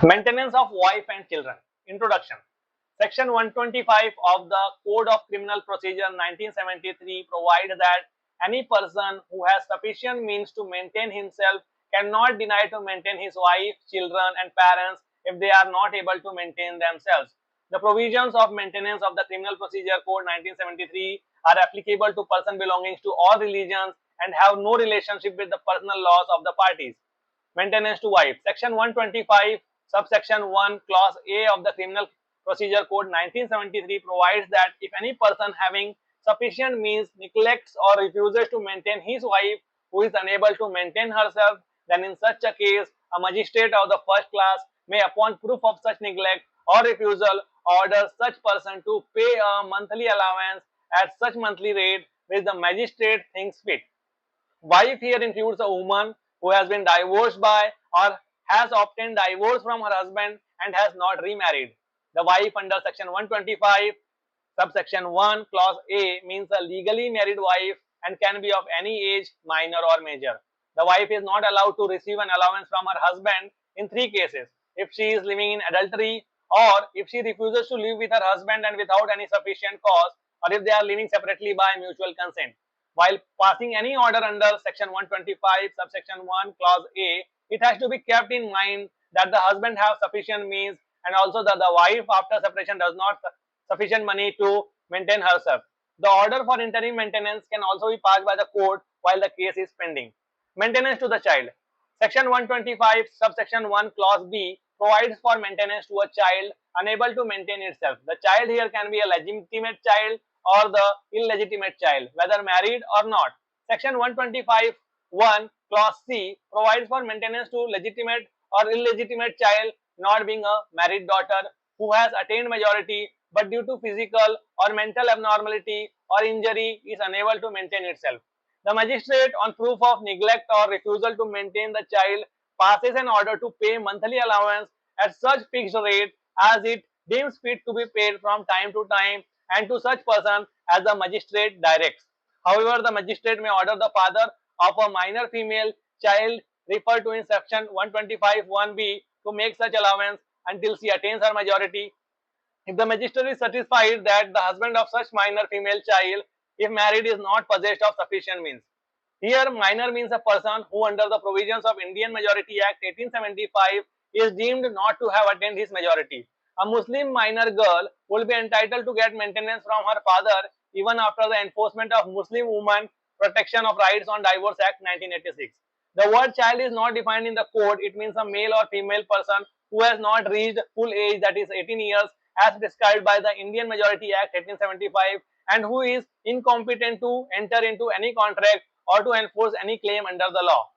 Maintenance of wife and children. Introduction. Section 125 of the Code of Criminal Procedure 1973 provides that any person who has sufficient means to maintain himself cannot deny to maintain his wife, children, and parents if they are not able to maintain themselves. The provisions of maintenance of the Criminal Procedure Code 1973 are applicable to persons belonging to all religions and have no relationship with the personal laws of the parties. Maintenance to wife. Section 125, subsection 1, clause A of the Criminal Procedure Code 1973 provides that if any person having sufficient means neglects or refuses to maintain his wife who is unable to maintain herself, then in such a case, a magistrate of the first class may, upon proof of such neglect or refusal, order such person to pay a monthly allowance at such monthly rate which the magistrate thinks fit. Wife here includes a woman who has been divorced by or has obtained divorce from her husband and has not remarried. The wife under section 125, subsection 1, clause A means a legally married wife and can be of any age, minor or major. The wife is not allowed to receive an allowance from her husband in three cases: if she is living in adultery, or if she refuses to live with her husband and without any sufficient cause, or if they are living separately by mutual consent. While passing any order under section 125, subsection 1, clause A, it has to be kept in mind that the husband has sufficient means and also that the wife after separation does not sufficient money to maintain herself. The order for interim maintenance can also be passed by the court while the case is pending. Maintenance to the child. Section 125, subsection 1, clause B provides for maintenance to a child unable to maintain itself. The child here can be a legitimate child or the illegitimate child, whether married or not. Section 125, 1, clause C provides for maintenance to legitimate or illegitimate child not being a married daughter who has attained majority but due to physical or mental abnormality or injury is unable to maintain itself. The magistrate, on proof of neglect or refusal to maintain the child, passes an order to pay monthly allowance at such fixed rate as it deems fit to be paid from time to time and to such person as the magistrate directs. However, the magistrate may order the father of a minor female child referred to in section 125 1b to make such allowance until she attains her majority. If the magistrate is satisfied that the husband of such minor female child, if married, is not possessed of sufficient means. Here, minor means a person who under the provisions of Indian Majority Act 1875 is deemed not to have attained his majority. A Muslim minor girl will be entitled to get maintenance from her father even after the enforcement of Muslim Women Protection of Rights on Divorce Act 1986. The word child is not defined in the code. It means a male or female person who has not reached full age, that is 18 years, as prescribed by the Indian Majority Act 1875, and who is incompetent to enter into any contract or to enforce any claim under the law.